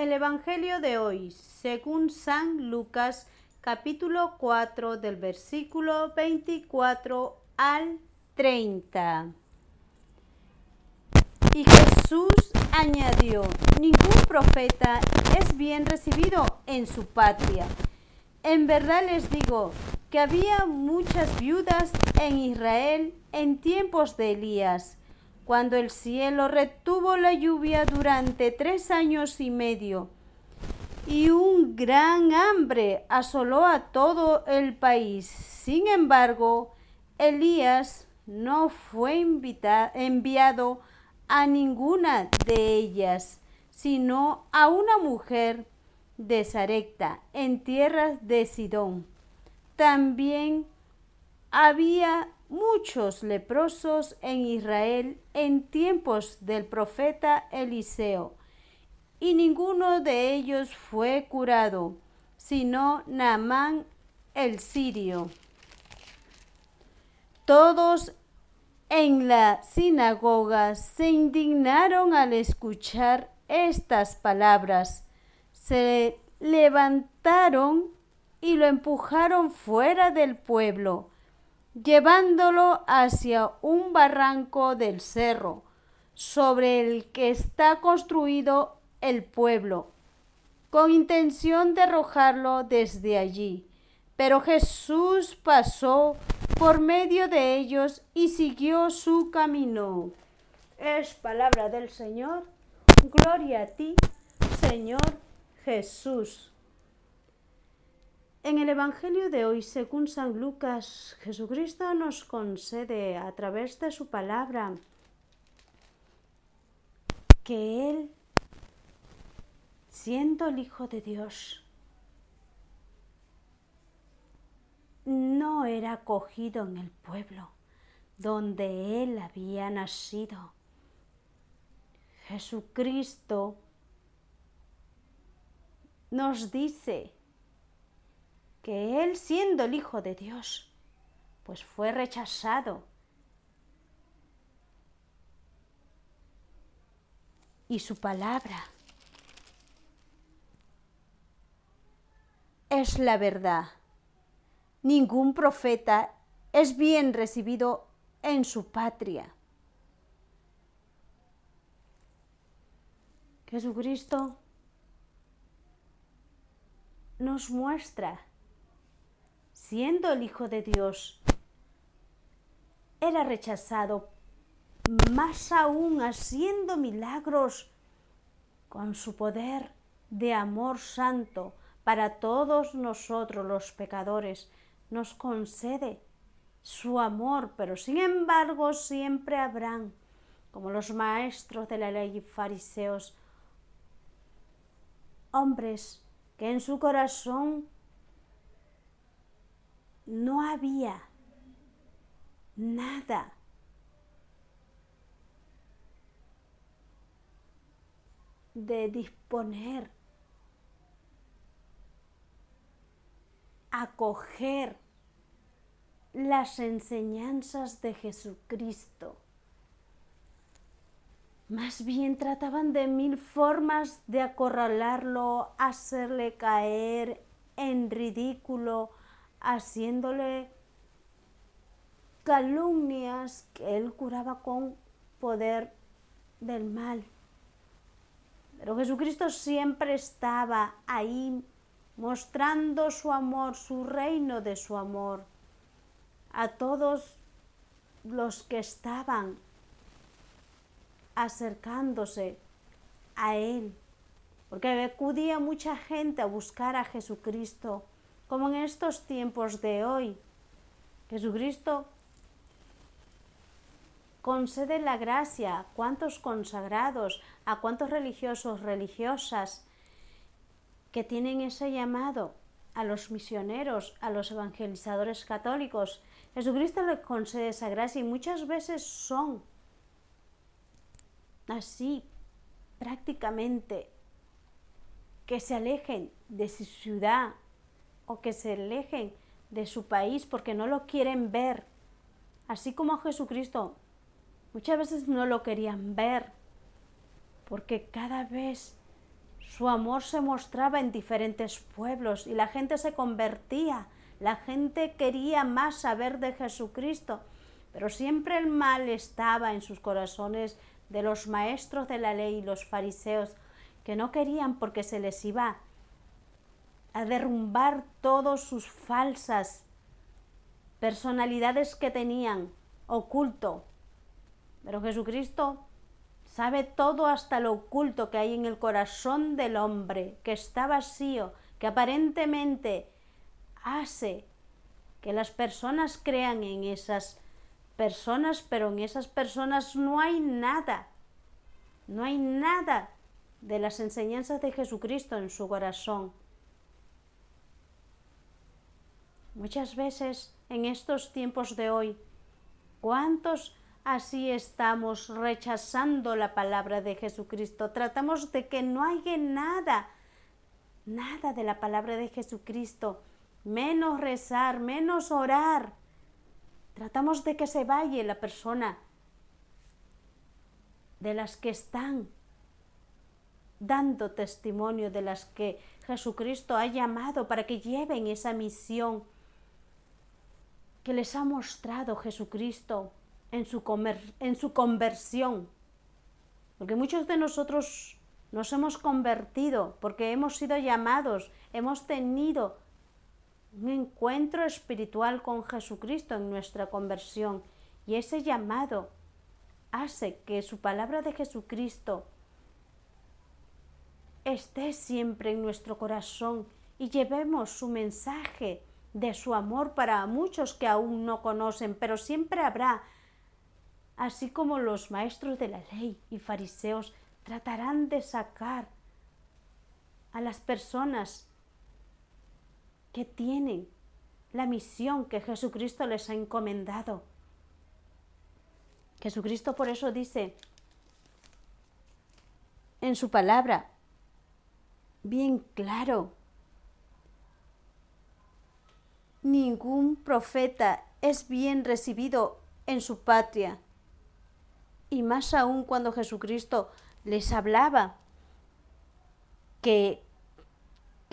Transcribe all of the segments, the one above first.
El Evangelio de hoy, según San Lucas, capítulo 4, del versículo 24 al 30. Y Jesús añadió: ningún profeta es bien recibido en su patria. En verdad les digo que había muchas viudas en Israel en tiempos de Elías, cuando el cielo retuvo la lluvia durante 3 años y medio, y un gran hambre asoló a todo el país. Sin embargo, Elías no fue enviado a ninguna de ellas, sino a una mujer de Sarepta, en tierras de Sidón. También había muchos leprosos en Israel en tiempos del profeta Eliseo, y ninguno de ellos fue curado, sino Naamán el sirio. Todos en la sinagoga se indignaron al escuchar estas palabras. Se levantaron y lo empujaron fuera del pueblo, llevándolo hacia un barranco del cerro, sobre el que está construido el pueblo, con intención de arrojarlo desde allí. Pero Jesús pasó por medio de ellos y siguió su camino. Es palabra del Señor. Gloria a ti, Señor Jesús. En el Evangelio de hoy, según San Lucas, Jesucristo nos concede a través de su palabra que Él, siendo el Hijo de Dios, no era acogido en el pueblo donde Él había nacido. Jesucristo nos dice que Él, siendo el Hijo de Dios, pues fue rechazado. Y su palabra es la verdad. Ningún profeta es bien recibido en su patria. Jesucristo nos muestra, siendo el Hijo de Dios, era rechazado, más aún haciendo milagros con su poder de amor santo para todos nosotros los pecadores. Nos concede su amor, pero sin embargo siempre habrán, como los maestros de la ley y fariseos, hombres que en su corazón no había nada de disponer, acoger las enseñanzas de Jesucristo. Más bien trataban de 1000 formas de acorralarlo, hacerle caer en ridículo, haciéndole calumnias que él curaba con poder del mal. Pero Jesucristo siempre estaba ahí, mostrando su amor, su reino de su amor, a todos los que estaban acercándose a Él, porque acudía mucha gente a buscar a Jesucristo, como en estos tiempos de hoy. Jesucristo concede la gracia a cuantos consagrados, a cuantos religiosos, religiosas que tienen ese llamado, a los misioneros, a los evangelizadores católicos. Jesucristo les concede esa gracia y muchas veces son así, prácticamente, que se alejen de su ciudad o que se alejen de su país porque no lo quieren ver. Así como a Jesucristo muchas veces no lo querían ver porque cada vez Su amor se mostraba en diferentes pueblos y la gente se convertía. La gente quería más saber de Jesucristo, pero siempre el mal estaba en sus corazones de los maestros de la ley y los fariseos, que no querían porque se les iba a derrumbar todas sus falsas personalidades que tenían oculto. Pero Jesucristo sabe todo, hasta lo oculto que hay en el corazón del hombre, que está vacío, que aparentemente hace que las personas crean en esas personas, pero en esas personas no hay nada de las enseñanzas de Jesucristo en su corazón. Muchas veces en estos tiempos de hoy, ¿cuántos así estamos rechazando la palabra de Jesucristo? Tratamos de que no haya nada de la palabra de Jesucristo, menos rezar, menos orar. Tratamos de que se vaya la persona de las que están dando testimonio, de las que Jesucristo ha llamado para que lleven esa misión que les ha mostrado Jesucristo en su conversión. Porque muchos de nosotros nos hemos convertido porque hemos sido llamados, hemos tenido un encuentro espiritual con Jesucristo en nuestra conversión, y ese llamado hace que su palabra de Jesucristo esté siempre en nuestro corazón y llevemos su mensaje de su amor para muchos que aún no conocen, pero siempre habrá, así como los maestros de la ley y fariseos tratarán de sacar a las personas que tienen la misión que Jesucristo les ha encomendado. Jesucristo por eso dice en su palabra, bien claro, ningún profeta es bien recibido en su patria. Y más aún cuando Jesucristo les hablaba que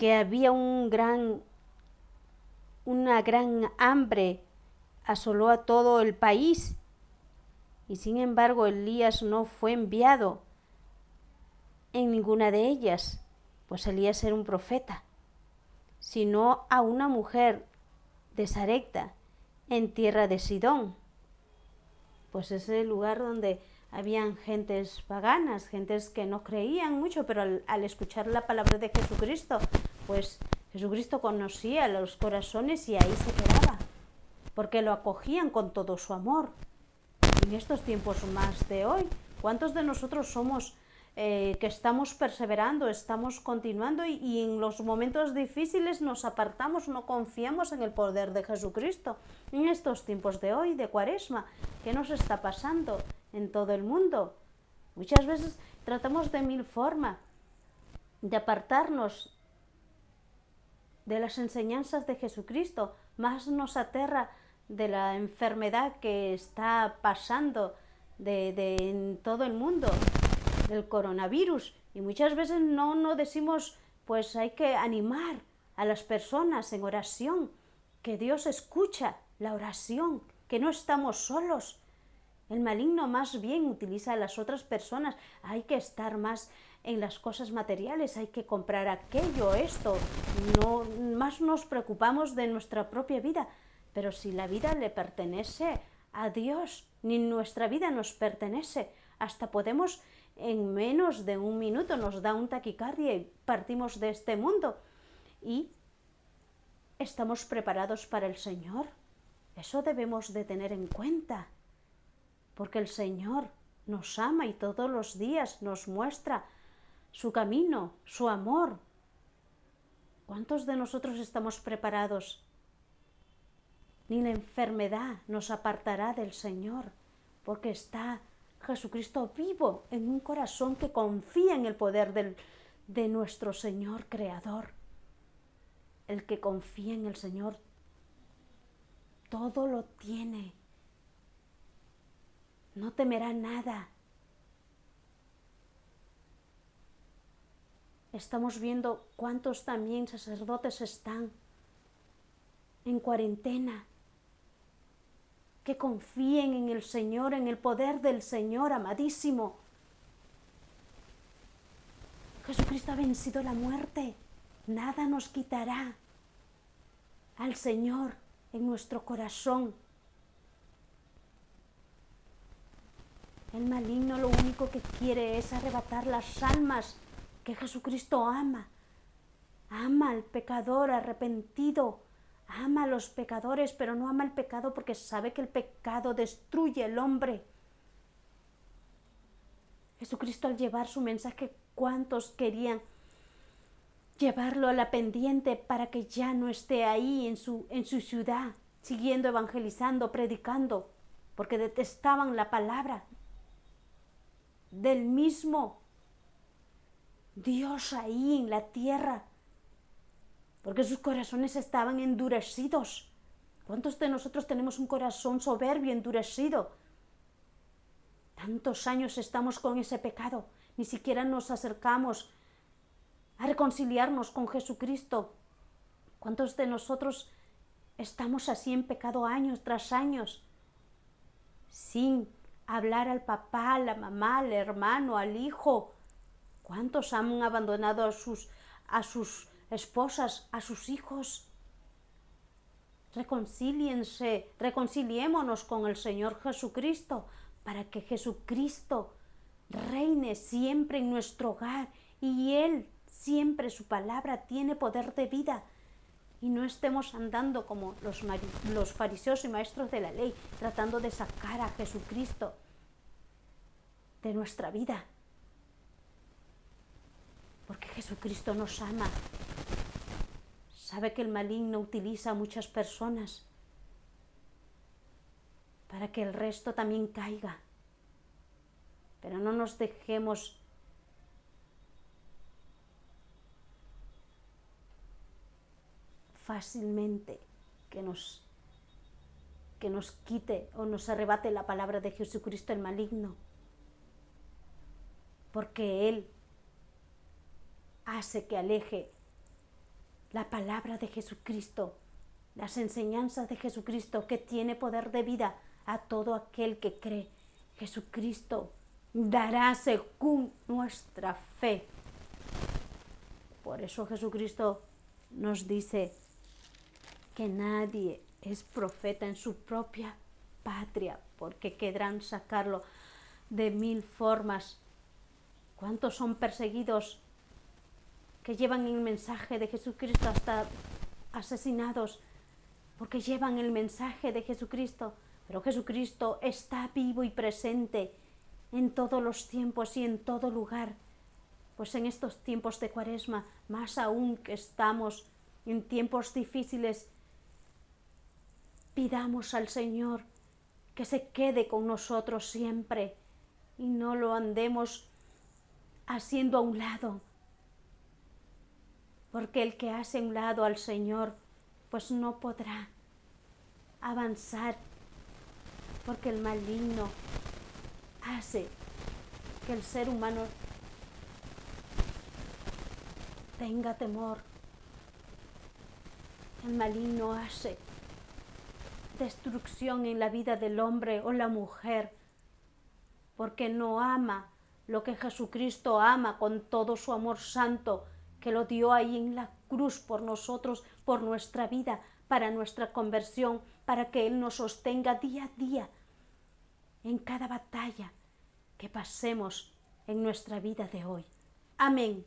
había una gran hambre, asoló a todo el país, y sin embargo Elías no fue enviado en ninguna de ellas, pues Elías era un profeta, sino a una mujer de Sarepta, en tierra de Sidón, pues es el lugar donde habían gentes paganas, gentes que no creían mucho, pero al escuchar la palabra de Jesucristo, pues Jesucristo conocía los corazones y ahí se quedaba, porque lo acogían con todo su amor. En estos tiempos más de hoy, ¿cuántos de nosotros somos que estamos perseverando, estamos continuando y en los momentos difíciles nos apartamos, no confiamos en el poder de Jesucristo? En estos tiempos de hoy, de Cuaresma, ¿qué nos está pasando en todo el mundo? Muchas veces tratamos de mil formas de apartarnos de las enseñanzas de Jesucristo, más nos aterra de la enfermedad que está pasando en todo el mundo, del coronavirus, y muchas veces no decimos, pues hay que animar a las personas en oración, que Dios escucha la oración, que no estamos solos. El maligno más bien utiliza a las otras personas, hay que estar más en las cosas materiales, hay que comprar aquello, esto, no más nos preocupamos de nuestra propia vida, pero si la vida le pertenece a Dios, ni nuestra vida nos pertenece, hasta podemos en menos de un minuto nos da un taquicardia y partimos de este mundo. ¿Y estamos preparados para el Señor? Eso debemos de tener en cuenta, porque el Señor nos ama y todos los días nos muestra su camino, su amor. ¿Cuántos de nosotros estamos preparados? Ni la enfermedad nos apartará del Señor, porque está Jesucristo vivo en un corazón que confía en el poder de nuestro Señor Creador. El que confía en el Señor todo lo tiene, no temerá nada. estamos viendo cuántos también sacerdotes están en cuarentena. Que confíen en el Señor, en el poder del Señor, amadísimo. Jesucristo ha vencido la muerte. Nada nos quitará al Señor en nuestro corazón. El maligno lo único que quiere es arrebatar las almas que Jesucristo ama. Ama al pecador arrepentido. Ama a los pecadores, pero no ama el pecado porque sabe que el pecado destruye al hombre. Jesucristo, al llevar su mensaje, ¿cuántos querían llevarlo a la pendiente para que ya no esté ahí en su ciudad, siguiendo evangelizando, predicando? Porque detestaban la palabra del mismo Dios ahí en la tierra, porque sus corazones estaban endurecidos. ¿Cuántos de nosotros tenemos un corazón soberbio, endurecido? Tantos años estamos con ese pecado, ni siquiera nos acercamos a reconciliarnos con Jesucristo. ¿Cuántos de nosotros estamos así en pecado años tras años, sin hablar al papá, a la mamá, al hermano, al hijo? ¿Cuántos han abandonado a sus esposas, a sus hijos? Reconcíliense, reconciliémonos con el Señor Jesucristo, para que Jesucristo reine siempre en nuestro hogar y Él siempre, su palabra tiene poder de vida, y no estemos andando como los fariseos y maestros de la ley, tratando de sacar a Jesucristo de nuestra vida. Porque Jesucristo nos ama. Sabe que el maligno utiliza a muchas personas para que el resto también caiga. Pero no nos dejemos fácilmente que nos quite o nos arrebate la palabra de Jesucristo el maligno. Porque Él hace que aleje la palabra de Jesucristo, las enseñanzas de Jesucristo, que tiene poder de vida a todo aquel que cree. Jesucristo dará según nuestra fe. Por eso Jesucristo nos dice que nadie es profeta en su propia patria, porque querrán sacarlo de 1000 formas. ¿Cuántos son perseguidos que llevan el mensaje de Jesucristo, hasta asesinados, porque llevan el mensaje de Jesucristo? Pero Jesucristo está vivo y presente en todos los tiempos y en todo lugar. Pues en estos tiempos de Cuaresma, más aún que estamos en tiempos difíciles, pidamos al Señor que se quede con nosotros siempre y no lo andemos haciendo a un lado. Porque el que hace a un lado al Señor, pues no podrá avanzar, porque el maligno hace que el ser humano tenga temor. El maligno hace destrucción en la vida del hombre o la mujer, porque no ama lo que Jesucristo ama con todo su amor santo, que lo dio ahí en la cruz por nosotros, por nuestra vida, para nuestra conversión, para que Él nos sostenga día a día en cada batalla que pasemos en nuestra vida de hoy. Amén.